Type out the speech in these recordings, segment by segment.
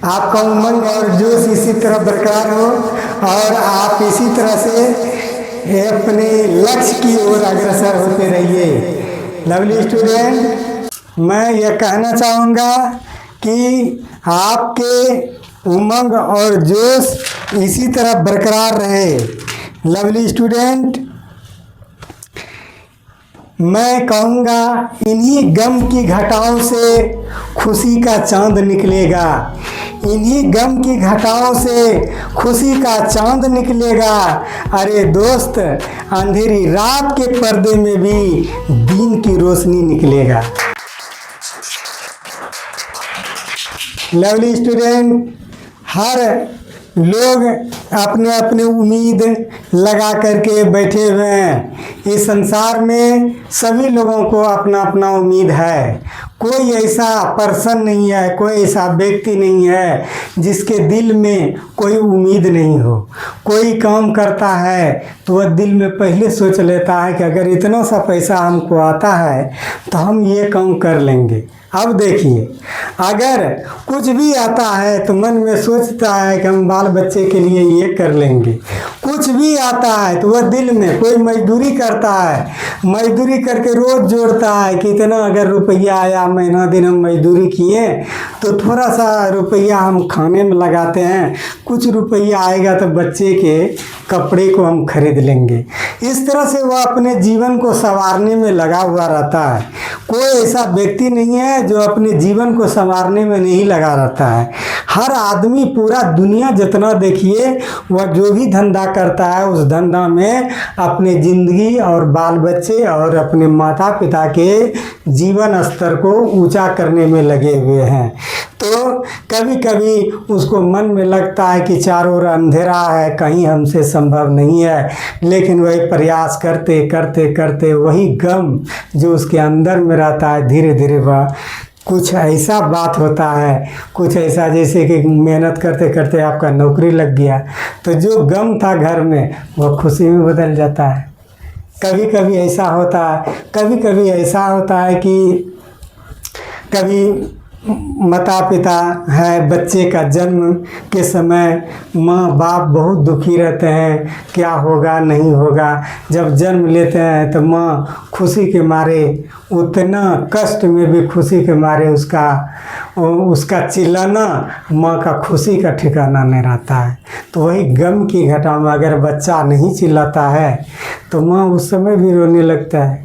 आपका उमंग और जोश इसी तरह बरकरार हो और आप इसी तरह से अपने लक्ष्य की ओर अग्रसर होते रहिए। लवली स्टूडेंट, मैं यह कहना चाहूँगा कि आपके उमंग और जोश इसी तरह बरकरार रहे। लवली स्टूडेंट, मैं कहूँगा इन्हीं गम की घटाओं से खुशी का चांद निकलेगा। इन्हीं गम की घटाओं से खुशी का चांद निकलेगा। अरे दोस्त, अंधेरी रात के पर्दे में भी दिन की रोशनी निकलेगा। लवली स्टूडेंट, हर लोग अपने अपने उम्मीद लगा करके बैठे हुए हैं। इस संसार में सभी लोगों को अपना अपना उम्मीद है। कोई ऐसा पर्सन नहीं है, कोई ऐसा व्यक्ति नहीं है जिसके दिल में कोई उम्मीद नहीं हो। कोई काम करता है तो वह दिल में पहले सोच लेता है कि अगर इतना सा पैसा हमको आता है तो हम ये काम कर लेंगे। अब देखिए, अगर कुछ भी आता है तो मन में सोचता है कि हम बाल बच्चे के लिए ये कर लेंगे। कुछ भी आता है तो वह दिल में, कोई मजदूरी करता है, मजदूरी करके रोज़ जोड़ता है कि इतना अगर रुपया आया, महीना दिन हम मजदूरी किए तो थोड़ा सा रुपया हम खाने में लगाते हैं, कुछ रुपया आएगा तो बच्चे के कपड़े को हम खरीद लेंगे। इस तरह से वह अपने जीवन को संवारने में लगा हुआ रहता है। कोई ऐसा व्यक्ति नहीं है जो अपने जीवन को संवारने में नहीं लगा रहता है। हर आदमी, पूरा दुनिया जितना देखिए, वह जो भी धंधा करता है उस धंधा में अपने ज़िंदगी और बाल बच्चे और अपने माता पिता के जीवन स्तर को ऊंचा करने में लगे हुए हैं। तो कभी कभी उसको मन में लगता है कि चारों ओर अंधेरा है, कहीं हमसे संभव नहीं है, लेकिन वही प्रयास करते करते करते वही गम जो उसके अंदर में रहता है, धीरे धीरे वह कुछ ऐसा बात होता है, कुछ ऐसा जैसे कि मेहनत करते करते आपका नौकरी लग गया तो जो गम था घर में वह खुशी में बदल जाता है। कभी कभी ऐसा होता है, कभी कभी ऐसा होता है कि कभी माता पिता है, बच्चे का जन्म के समय माँ बाप बहुत दुखी रहते हैं, क्या होगा नहीं होगा। जब जन्म लेते हैं तो माँ खुशी के मारे, उतना कष्ट में भी खुशी के मारे उसका चिल्लाना, माँ का खुशी का ठिकाना नहीं रहता है। तो वही गम की घटा में अगर बच्चा नहीं चिल्लाता है तो माँ उस समय भी रोने लगता है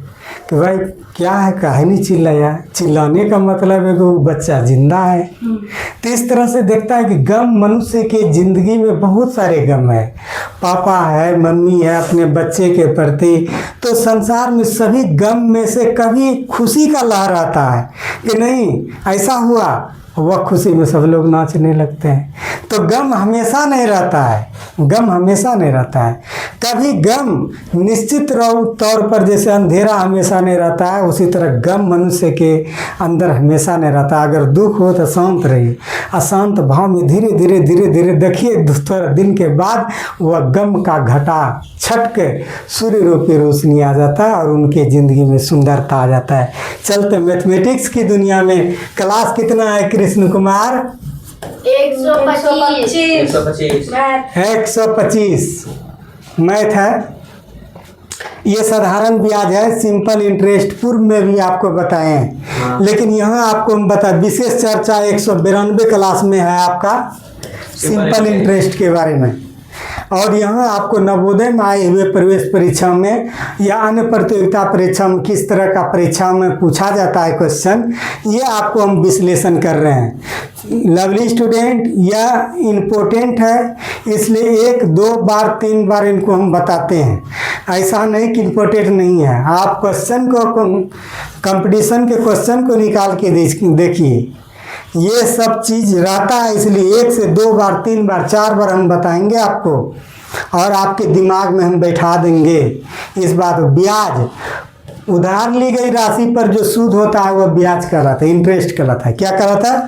कि भाई क्या है, काहे नहीं चिल्लाया। चिल्लाने का मतलब है कि वो बच्चा जिंदा है। तो इस तरह से देखता है कि गम मनुष्य के ज़िंदगी में बहुत सारे गम है। पापा है, मम्मी है अपने बच्चे के प्रति, तो संसार में सभी गम में से कभी खुशी का लहर आता है कि नहीं ऐसा हुआ, वह खुशी में सब लोग नाचने लगते हैं। तो गम हमेशा नहीं रहता है, गम हमेशा नहीं रहता है। कभी गम निश्चित तौर पर जैसे अंधेरा हमेशा नहीं रहता है, उसी तरह गम मनुष्य के अंदर हमेशा नहीं रहता। अगर दुख हो तो शांत रहिए, अशांत भाव में धीरे धीरे धीरे धीरे देखिए, थोड़ा दिन के बाद वह गम का घटा छट के सूर्य रूपी रोशनी आ जाता है और उनके ज़िंदगी में सुंदरता आ जाता है। चलते मैथमेटिक्स की दुनिया में क्लास कितना है कृष्ण कुमार? 125 मैथ है। ये साधारण ब्याज है, सिंपल इंटरेस्ट, पूर्व में भी आपको बताए हैं। लेकिन यहाँ आपको हम बता, विशेष चर्चा 192 क्लास में है आपका सिंपल इंटरेस्ट के बारे में। और यहाँ आपको नवोदय में आए हुए प्रवेश परीक्षा में या अन्य प्रतियोगिता परीक्षा में किस तरह का परीक्षा में पूछा जाता है क्वेश्चन, ये आपको हम विश्लेषण कर रहे हैं। लवली स्टूडेंट, यह इम्पोर्टेंट है, इसलिए 1, 2 बार 3 बार इनको हम बताते हैं। ऐसा नहीं कि इम्पोर्टेंट नहीं है। आप क्वेश्चन को, कंपटीशन के क्वेश्चन को निकाल के देखिए, ये सब चीज़ रहता है। इसलिए 1 से 2 बार 3 बार 4 बार हम बताएंगे आपको और आपके दिमाग में हम बैठा देंगे इस बात। ब्याज, उधार ली गई राशि पर जो सूद होता है वह ब्याज कहलाता है, इंटरेस्ट कहलाता है। क्या कहलाता है?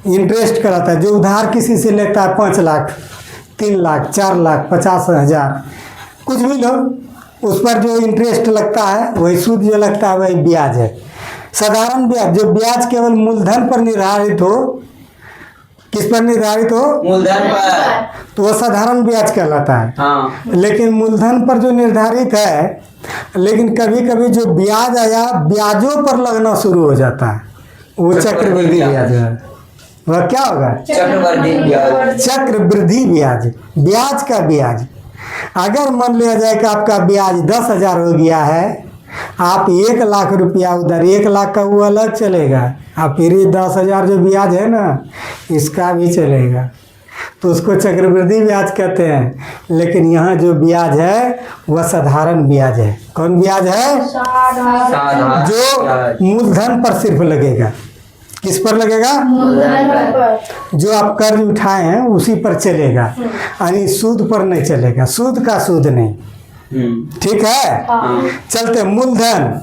इंटरेस्ट कहलाता है। जो उधार किसी से लेता है 5 लाख, 3 लाख, 4 लाख, 50,000, कुछ भी लो, उस पर जो इंटरेस्ट लगता है वही सूद जो लगता है वही ब्याज है। साधारण ब्याज, जो ब्याज केवल मूलधन पर निर्धारित हो किस पर निर्धारित हो? मूलधन पर। तो वो साधारण ब्याज कहलाता है। हाँ। लेकिन मूलधन पर जो निर्धारित है, लेकिन कभी कभी जो ब्याज आया ब्याजों पर लगना शुरू हो जाता है, वो चक्रवृद्धि ब्याज है। वह क्या होगा? चक्रवृद्धि ब्याज। चक्रवृद्धि ब्याज, ब्याज का ब्याज। अगर मान लिया जाए कि आपका ब्याज 10,000 हो गया है, आप 1,00,000 रुपया उधर, 1,00,000 का वो अलग चलेगा, आप फिर ये 10,000 जो ब्याज है ना, इसका भी चलेगा, तो उसको चक्रवृद्धि ब्याज कहते हैं। लेकिन यहाँ जो ब्याज है वह साधारण ब्याज है। कौन ब्याज है? साधारण जो ब्याज। मूलधन पर सिर्फ लगेगा। किस पर लगेगा? जो आप कर्ज उठाए हैं उसी पर चलेगा, यानी सूद पर नहीं चलेगा, सूद का सूद नहीं। ठीक है। चलते मूलधन,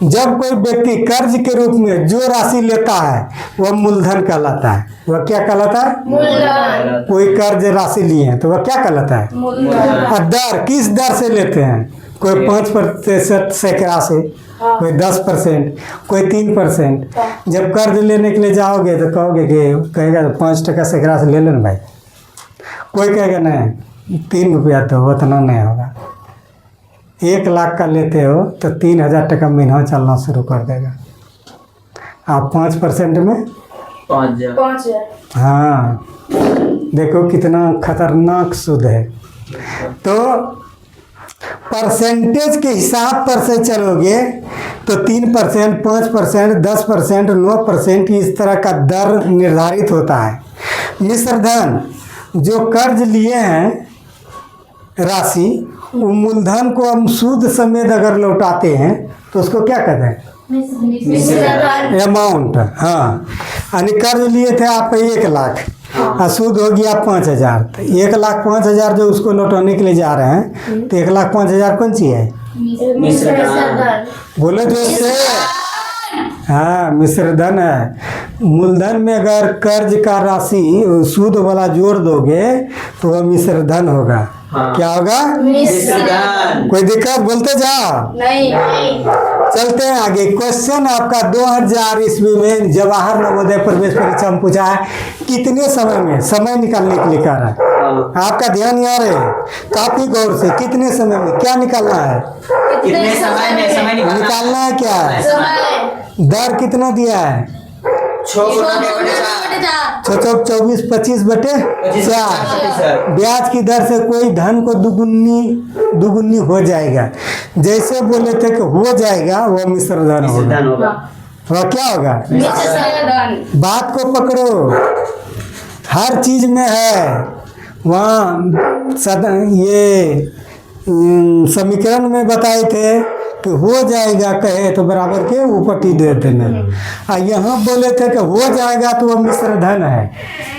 जब कोई व्यक्ति कर्ज के रूप में जो राशि लेता है वह मूलधन कहलाता है। वह क्या कहलाता है? मूलधन। कोई कर्ज राशि लिए हैं तो वह क्या कहलाता है? मूलधन। और दर, किस दर से लेते हैं? कोई 5% सैकड़ा से, कोई 10%, कोई 3%। जब कर्ज लेने के लिए जाओगे तो कहोगे कि कहेगा 5% सैकड़ा से ले लेना भाई, कोई कहेगा नहीं 3 रुपया तो उतना नहीं होगा। 1,00,000 का लेते हो तो 3,000 टका महीना चलना शुरू कर देगा। आप 5% में 5,000। हाँ, देखो कितना खतरनाक सूद है। तो परसेंटेज के हिसाब पर से चलोगे तो 3%, 5%, 10%, 9% इस तरह का दर निर्धारित होता है। मिश्र धन, जो कर्ज लिए हैं राशि, वो मूलधन को हम सूद समेत अगर लौटाते हैं तो उसको क्या कहते हैं? अमाउंट। हाँ, यानी कर्ज लिए थे आप 1,00,000 और सूद हो गया 5,000, तो 1,05,000 जो उसको लौटाने के लिए जा रहे हैं, तो 1,05,000 कौन सी है? बोले जो से, हाँ, मिश्र धन है। मूलधन में अगर कर्ज का राशि सूद वाला जोड़ दोगे तो वह मिश्र धन होगा। हाँ। क्या होगा? मिश्रधन। कोई दिक्कत? बोलते जाओ। नहीं। चलते हैं आगे। क्वेश्चन आपका 2000 ईस्वी में जवाहर नवोदय प्रवेश परीक्षा में पूछा है, कितने समय में, समय निकालने के लिए कह रहा है। आपका ध्यान यहाँ रहे काफी गौर से, कितने समय में क्या निकालना है? कितने समय में समय निकालना है क्या है? समय। दर कितना दिया है? 24, 25/4। ब्याज की दर से कोई धन को दुगुनी हो जाएगा। जैसे बोले थे कि हो जाएगा, वो मिश्र धन होगा। वह क्या होगा? मिश्रधन। बात को पकड़ो, हर चीज में है। वहाँ ये समीकरण में बताए थे कि हो जाएगा कहे तो बराबर के ऊपर टी दे देना। और यहाँ बोले थे कि हो जाएगा तो वह मिश्र धन है।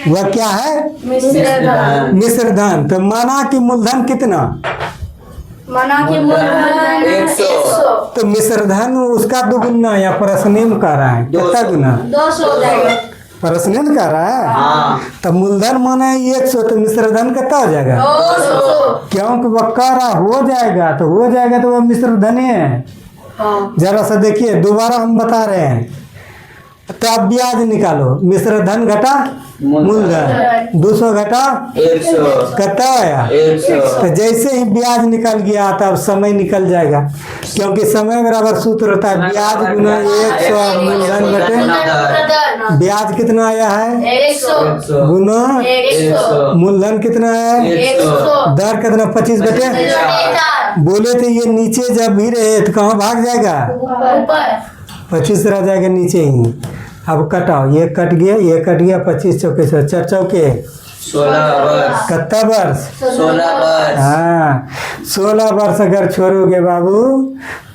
वह क्या है? मिश्रधन। मिश्र धन। तो माना कि मूलधन कितना? माना कि मूलधन 100। तो मिश्र धन उसका दुगुना या परसनेम कर रहा है, कितना गुना? 200 हो जाएगा। परसनेम कर रहा है। हाँ। तो मूलधन माना 100, तो मिश्र धन कितना हो जाएगा? 200। क्योंकि वह कह रहा हो जाएगा, तो हो जाएगा तो वह मिश्र धन ही है। हाँ। जरा सा देखिए, दोबारा हम बता रहे हैं। तो आप ब्याज निकालो, मिश्र धन घटा मूलधन, 200 घटा 100। कितना आया? 100। तो जैसे ही ब्याज निकल गया तब समय निकल जाएगा, क्योंकि समय बराबर सूत्र होता है ब्याज गुना 100 मूलधन घटे। ब्याज कितना आया है? 100। गुना 100। मूलधन कितना है? 100। दर कितना? 25 घटे। बोले थे ये नीचे जब भी रहे तो कहाँ भाग जाएगा? ऊपर। 25 रह जाएगा नीचे ही। अब कटाओ, ये कट गया, ये कट गया, 25 चौके 4 चौके 16 वर्ष। कितना वर्ष? 16 वर्ष। हाँ, 16 वर्ष अगर छोड़ोगे बाबू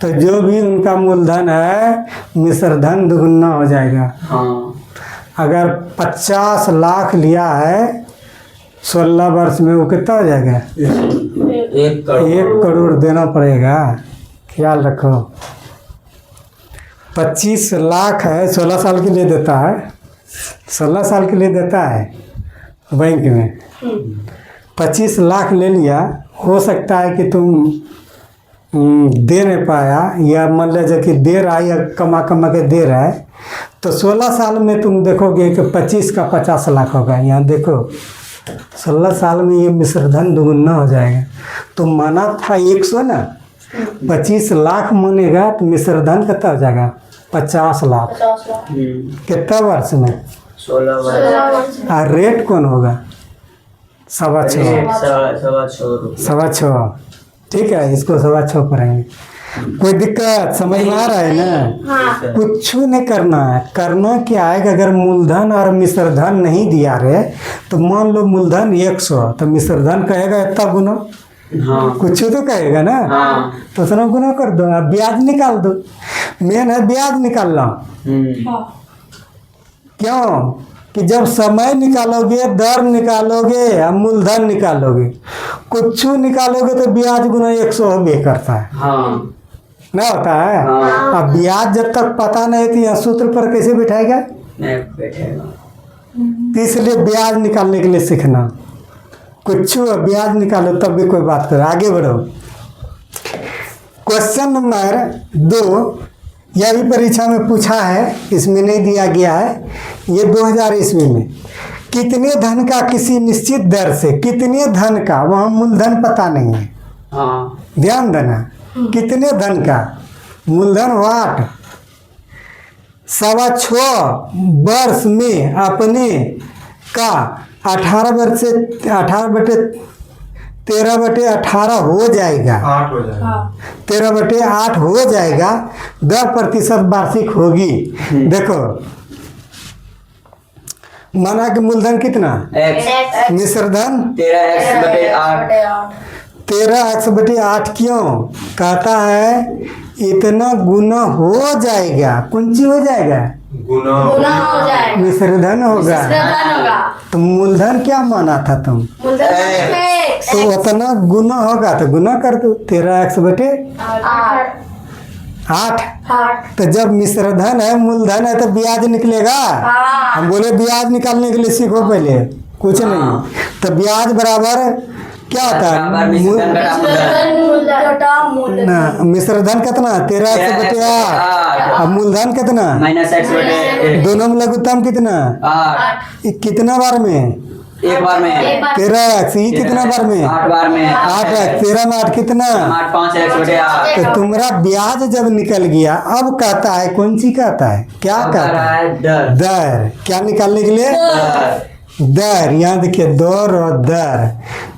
तो जो भी उनका मूलधन है मिश्र धन दुगुना हो जाएगा। हाँ। अगर 50 लाख लिया है 16 वर्ष में, वो कितना हो जाएगा? 1 करोड़। 1 करोड़ देना पड़ेगा। ख्याल रखो, 25 लाख है, 16 साल के लिए देता है, 16 साल के लिए देता है बैंक में। 25 लाख ले लिया, हो सकता है कि तुम दे नहीं पाया, या मान लीजिए कि दे रहा है या कमा के दे रहा है, तो 16 साल में तुम देखोगे कि 25 का 50 लाख होगा। यहाँ देखो 16 साल में ये मिश्रधन दुगुना हो जाएगा। तो माना था 100 ना, 25 लाख मानेगा तो मिश्रधन कितना हो जाएगा 50 लाख। 50 लाख। कितना वर्ष में? 16 वर्ष। और रेट कौन होगा? 6.25। 6.25 ठीक है, इसको 6.25 पढ़ेंगे। कोई दिक्कत समझ में आ रहा है ना? हाँ। कुछ नहीं करना है। करना क्या है कि अगर मूलधन और मिश्रधन नहीं दिया रे तो मान लो मूलधन 100 तो मिश्रधन कहेगा इतना गुना, हाँ कुछ तो कहेगा ना। हाँ। तो उतना गुना कर दो, अब ब्याज निकाल दो। मेन है ब्याज निकालना। क्यों कि जब समय निकालोगे, दर निकालोगे या मूलधन निकालोगे, कुछ निकालोगे तो ब्याज गुना 100 होबे करता है हाँ ना, होता है। हाँ। अब ब्याज जब तक पता नहीं तो यहाँ सूत्र पर कैसे बिठाएगा? नहीं बैठेगा। तो इसलिए ब्याज निकालने के लिए सीखना। कुछ ब्याज निकालो तब भी कोई बात करो। आगे बढ़ो। क्वेश्चन नंबर 2, यह भी परीक्षा में पूछा है, इसमें नहीं दिया गया है। ये 2000 ईस्वी में कितने धन का किसी निश्चित दर से, कितने धन का, वहाँ मूलधन पता नहीं है, हाँ ध्यान देना। कितने धन का मूलधन वाट 6.25 वर्ष में अपने का 18 वर्ष से 18/13/18 हो जाएगा। 8 हो जाएगा। 13/8 हो जाएगा। 10% वार्षिक होगी। देखो माना कि मूलधन कितना, x मिश्रधन 13x/8। 13x/8 क्यों कहता है? इतना गुना हो जाएगा। कौन ची हो जाएगा? गुना गुना हो जाएगा। मिश्रधन होगा। मिश्रधन होगा। तो मूलधन क्या माना था तुम? मूलधन X। तो उतना गुना होगा तो गुना कर दो। 13x/8। 8। तो जब मिश्रधन है, मूलधन है, तो ब्याज निकलेगा। हाँ। हम बोले ब्याज निकालने के लिए सीखो पहले, कुछ नहीं। तो ब्याज बराबर क्या होता है? मिश्रधन घटा मूलधन। ना, मिश्रधन कितना? 13x/8। अब मूलधन कितना? -x/8। दोनों में लघुत्तम कितना? 8 ये कितना बार में? एक बार में। 13x। ये कितना बार में? 8 बार में। 8x। 13 में 8 कितना? 8 5x/8। तो तुम्हारा ब्याज जब निकल गया, अब कहता है कौन सी कहता है? क्या अब कहता है? है दर। दर। क्या निकालने के लिए? दर। दर। यहाँ देखिए दर और दर।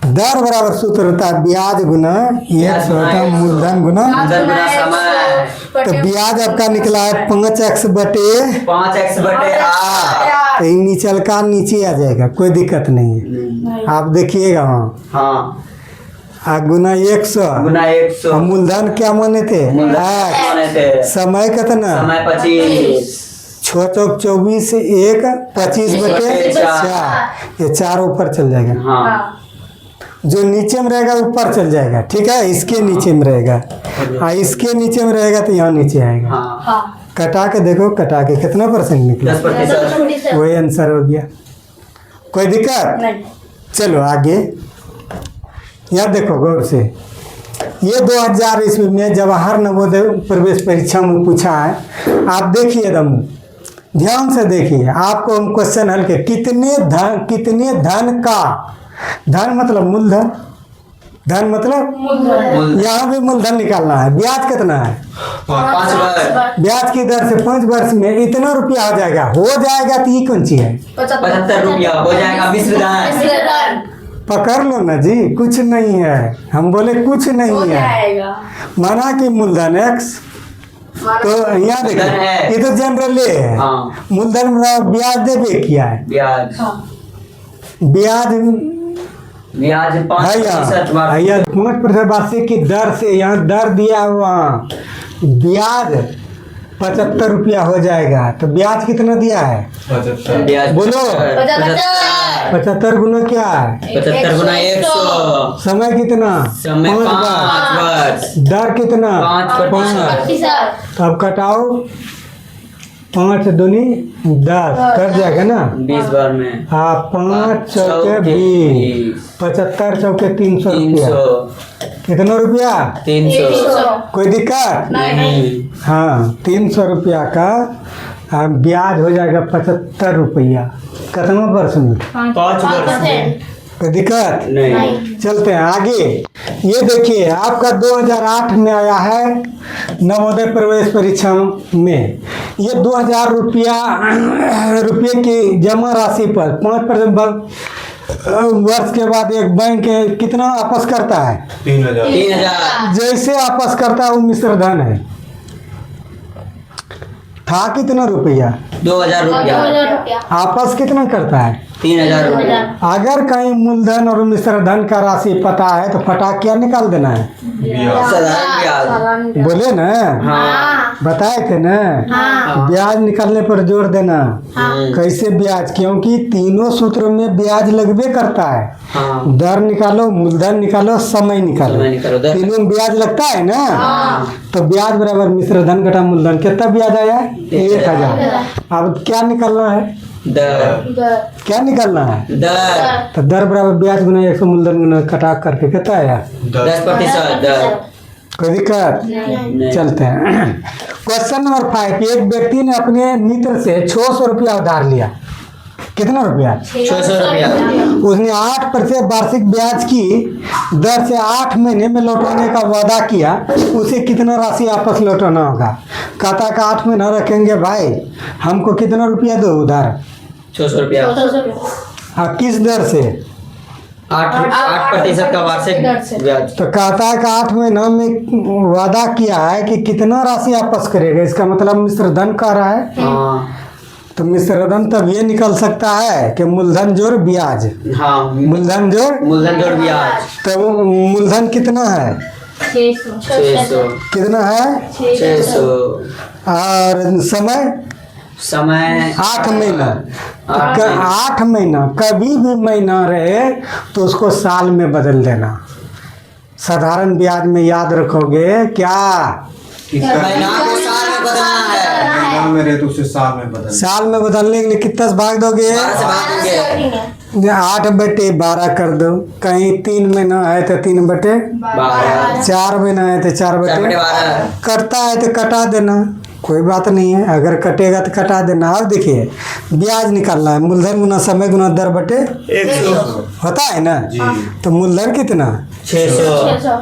दर बराबर सूत्र होता है ब्याज गुना 1 होता मूलधन गुना। मूलधन गुना समय। तो ब्याज आपका निकला है 5x/8। 5x/8। तो ये निचल का नीचे आ जाएगा, कोई दिक्कत नहीं है। आप देखिएगा वहाँ हाँ गुना 100 गुना 100। और मूलधन क्या माने थे? मूलधन X। माने थे। समय कितना? समय 25। 6 चौक 24 1 25/4। ये 4 ऊपर चल जाएगा। हाँ जो नीचे में रहेगा ऊपर चल जाएगा। ठीक है, इसके नीचे में रहेगा। हाँ, इसके नीचे में रहेगा तो यहाँ नीचे आएगा। हाँ कटा के देखो, कटा के कितना परसेंट निकला? 10%। वही आंसर हो गया। कोई दिक्कत? नहीं। चलो आगे। यहाँ देखो गौर से, ये 2000 ईस्वी में जवाहर नवोदय प्रवेश परीक्षा में पूछा है। आप देखिए एकदम ध्यान से देखिए, आपको हम क्वेश्चन हल के कितने धन का, धन मतलब मूलधन, धन मतलब यहाँ भी मूलधन निकालना है। ब्याज कितना है? 5 बार। ब्याज की दर से 5 वर्ष में इतना रुपया हो जाएगा। हो जाएगा तो ये कौन सी है? 75 रुपया हो जाएगा मिश्रधन। मिश्रधन पकड़ लो ना जी, कुछ नहीं है। हम बोले कुछ हो नहीं है। जाएगा। माना कि मूलधन x, तो यहाँ देखिए मूलधन है। ये तो जनरली है। हाँ मूलधन में ब्याज देवे किया है। ब्याज। ब्याज ब्याज 5% बार। 5% वार्षिक की दर से यहाँ दर दिया हुआ, ब्याज 75 रुपया हो जाएगा। तो ब्याज कितना दिया है? 75। ब्याज बोलो। 75 गुना क्या है? 75 गुना 100। समय कितना? समय 5 5 बार। वर्ष। दर कितना? 5%। तब घटाओ 5 दूनी 10 कर जाएगा ना। 20 बार में। हाँ, 5 चौके 20, 75 चौके 300 रुपया। 300। कितना रुपया? 300। कोई दिक्कत? नहीं। हाँ, 300 रुपया का ब्याज हो जाएगा 75 रुपया। कितना वर्ष में? 5 वर्ष में। कोई दिक्कत? नहीं। चलते हैं आगे। ये देखिए आपका 2008 में आया है नवोदय प्रवेश परीक्षा में। ये 2000 रुपये की जमा राशि पर 5% वर्ष के बाद एक बैंक कितना वापस करता है? 3000। 3000। जैसे वापस करता है वो मिश्र धन है। था कितना रुपया? 2000 रुपया। वापस कितना करता है? 3000 रुपया। अगर कहीं मूलधन और मिश्र धन का राशि पता है तो फटाक क्या निकाल देना है? साधारण ब्याज। बोले ना, हाँ। बताए थे ना, ब्याज निकालने पर जोर देना। कैसे ब्याज? क्योंकि तीनों सूत्रों में ब्याज लगबे करता है। हाँ। दर निकालो, मूलधन निकालो, समय निकालो, समय निकालो, दर। तीनों में ब्याज लगता है ना। तो ब्याज बराबर मिश्र धन घटा मूलधन। कितना ब्याज आया? 1000। अब क्या निकालना है? दर। क्या निकालना है? दर। तो दर बराबर ब्याज गुना 100 मूलधन गुना कटा करके कितना आया? 10%। दर। कोई दिक्कत? नहीं। चलते हैं क्वेश्चन नंबर 5। एक व्यक्ति ने अपने मित्र से 600 रुपया उधार लिया। कितना रुपया? 600 रुपया। उसने 8% वार्षिक ब्याज की दर से 8 महीने में लौटाने का वादा किया। उसे कितना राशि वापस लौटाना होगा? कहता का 8 महीना रखेंगे भाई, हमको कितना रुपया दो उधार? 600 रुपया। किस दर से? 8% का वार्षिक ब्याज। तो कहता है कि 8 महीना में वादा किया है कि कितना राशि वापस करेगा। इसका मतलब मिश्र धन कह रहा है। हाँ। तो मिश्र धन तब ये निकल सकता है कि मूलधन जोड़ ब्याज। हाँ। मूलधन जोड़ ब्याज। तो मूलधन कितना है? 600। कितना है? 600। और समय 8 महीना। 8 महीना कभी भी महीना रहे तो उसको साल में बदल देना। साधारण ब्याज में याद रखोगे क्या? महीना को साल में बदलना है। महीना में रहे तो उसे साल में बदल। साल में बदलने के लिए कितना से भाग दोगे? 12 से भाग देंगे। 8/12 कर दो। कहीं 3 महीना है तो 3/12, 4 महीना है तो 4/12। कटता है तो कटा देना, कोई बात नहीं है। अगर कटेगा तो कटा देना। अब देखिए ब्याज निकालना है। मूलधन गुना समय गुना दर बटे 100 होता है ना। जी। तो मूलधन कितना? 600।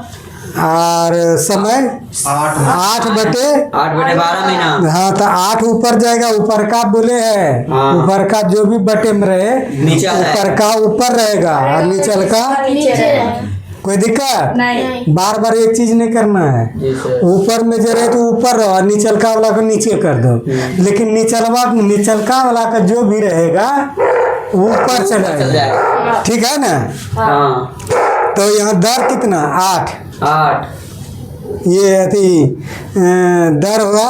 और समय 8/12 महीना। हाँ तो 8 ऊपर जाएगा। ऊपर का बोले है, हाँ। ऊपर का जो भी बटे में रहे नीचे ऊपर का ऊपर रहेगा और नीचल का कोई दिक्कत नहीं। बार बार एक चीज नहीं करना है। जी सर। ऊपर में जो रहे तो ऊपर रहो और नीचलका वाला को नीचे कर दो। लेकिन नीचलका वाला का जो भी रहेगा ऊपर चल चलेगा। जाएगा। ठीक है ना। हाँ। तो यहाँ दर कितना? 8। 8। ये दर हुआ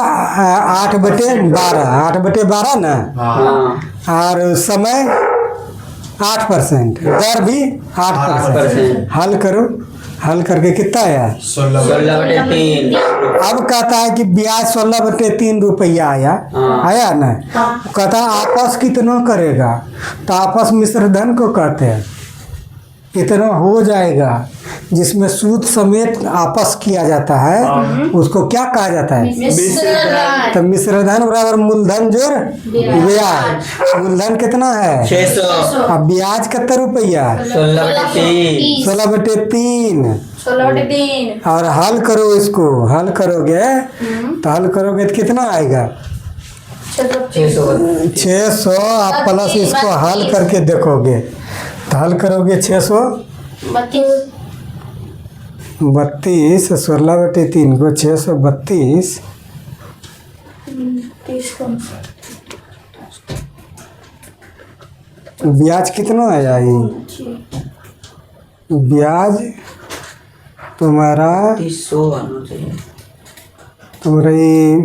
8/12। 8/12 ना। हाँ। और समय 8%, दर भी 8%। हल करो। हल करके कितना आया? 16/3। अब कहता है कि ब्याज 16/3 रुपया आया। हाँ। आया ना। कहता है आपस कितना करेगा? तो आपस मिश्र धन को कहते हैं। इतना हो जाएगा जिसमें सूद समेत आपस किया जाता है उसको क्या कहा जाता है? तो मिश्र धन बराबर मूलधन जोड़ ब्याज। मूलधन कितना है? 600। अब ब्याज कितना रुपया? 16/3। 16/3। 16/3। और हल करो इसको। हल करोगे तो हल करोगे तो कितना आएगा? 600। 600। आप प्लस इसको हल करके देखोगे तो हल करोगे 632। 16/3 को 632। ब्याज कितना आया? ये ब्याज तुम्हारा 300 आना चाहिए। तुम्हारा ये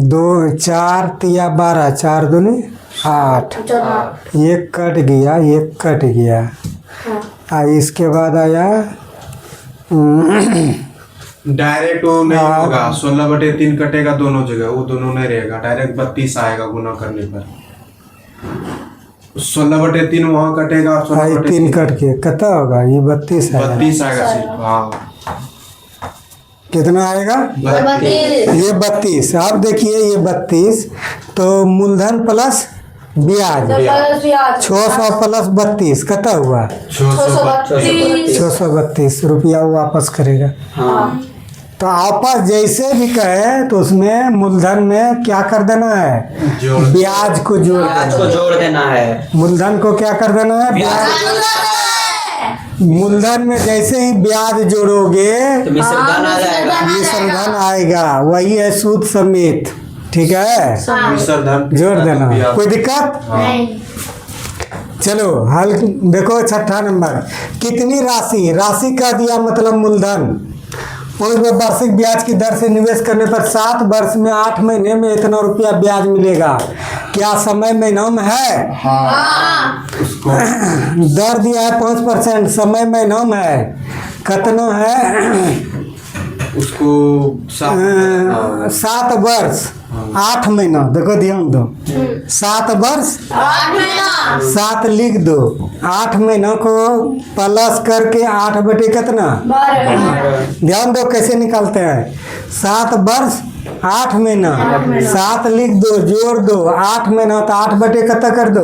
2 4 तिया 12 4 दूनी 8। एक कट गया। इसके बाद आया डायरेक्ट वो नहीं होगा। 16/3 कटेगा दोनों जगह, वो दोनों नहीं रहेगा। डायरेक्ट 32 आएगा गुना करने पर। 16/3 वहाँ कटेगा और 3 कट के कितना होगा? ये 32 है। 32 आएगा सिर्फ। हाँ कितना आएगा? 32 ये 32। अब देखिए ये 32 तो मूलधन प्लस ब्याज 600 प्लस 32 कितना हुआ? 632 रुपया वो वापस करेगा। हाँ तो आपस जैसे भी कहे तो उसमें मूलधन में क्या कर देना है? जोड़ ब्याज को जोड़ ब्याज देना को है। जोड़ देना है। मूलधन को क्या कर देना है? ब्याज। मूलधन में जैसे ही ब्याज जोड़ोगे तो मिश्र धन आ जाएगा। मिश्र धन आएगा, वही है सूद समेत। ठीक है, मिश्र धन जोड़ देना। कोई दिक्कत? नहीं चलो हल देखो। छठा नंबर, कितनी राशि? राशि का दिया मतलब मूलधन। उसमें वार्षिक ब्याज की दर से निवेश करने पर 7 वर्ष में 8 महीने में इतना रुपया ब्याज मिलेगा। क्या समय महीनों में है? उसको दर दिया है 5%, समय महीनों में है कितना है? उसको 7 वर्ष 8 महीना। देखो ध्यान दो, 7 वर्ष 8 महीना 7 लिख दो, 8 महीना को प्लस करके 8 बटे कितना? 12 ध्यान दो कैसे निकालते हैं। 7 वर्ष 8 महीना, 7 लिख दो, जोड़ दो, 8 महीना तो 8 बटे कितना कर दो?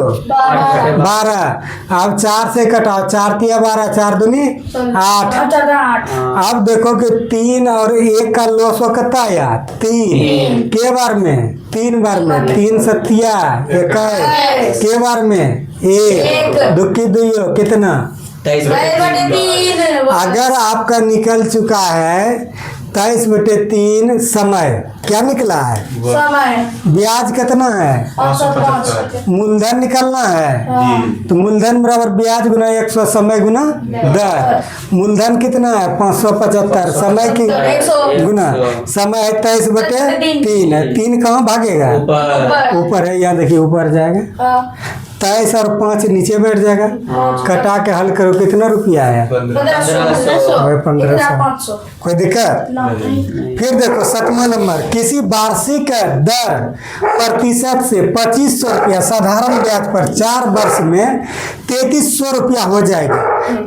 12। अब 4 से कटाओ, 4 तिया 12, 4 दूनी 8। अब देखो कि 3 और 1 का लॉस हो कितना आया? 3 के बार में? 3 बार में। 3 सतिया 21 के बार में? 1 दुखी दुइयो कितना? 23 अगर आपका निकल चुका है 23/3 समय, क्या निकला है? समय ब्याज कितना है? 575 मूलधन निकलना है। जी तो मूलधन बराबर ब्याज गुना 100 समय गुना दर। मूलधन कितना है? 575 समय की 100 गुना समय है 23/3 है। 3 कहाँ भागेगा? ऊपर ऊपर है, यहाँ देखिए ऊपर जाएगा। 23 और 5 नीचे बैठ जाएगा। कटा के हल करो, कितना रुपया है? 1500। कोई दिक्कत? फिर देखो 7वां नंबर, किसी वार्षिक दर प्रतिशत से 2500 रुपया साधारण ब्याज पर 4 वर्ष में 3300 रुपया हो जाएगा।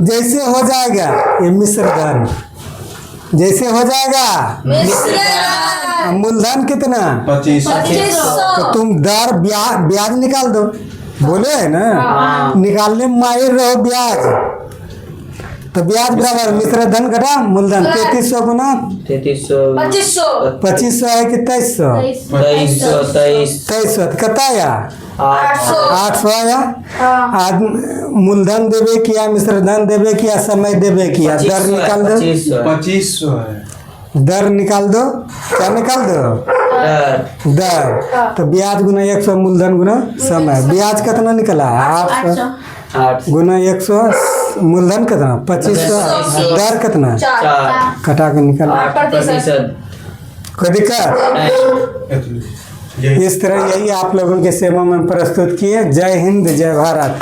जैसे हो जाएगा ये मिश्र धन, जैसे हो जाएगा। मूलधन कितना? 25 तो तुम दर ब्याज निकाल दो, बोले है ना? निकालने में माहिर रहो ब्याज। तो ब्याज बराबर मिश्र धन घटा मूलधन। 3300 गुना 2500 है कि 2300? 2300 कितना आया? 800 आया। आज मूलधन देवे किया, मिश्र धन देवे किया, समय देवे किया, दर निकाल दो। 2500 है। दर निकाल दो। क्या निकाल दो? दर। तो ब्याज गुना 100 मूलधन गुना समय। ब्याज कितना निकला है? 800 गुना 100 मूलधन कितना? 2500। दर कितना? कटा के निकल। 8%। कोई दिक्कत? यही इस तरह यही आप लोगों के सेवा में प्रस्तुत किए। जय हिंद, जय भारत।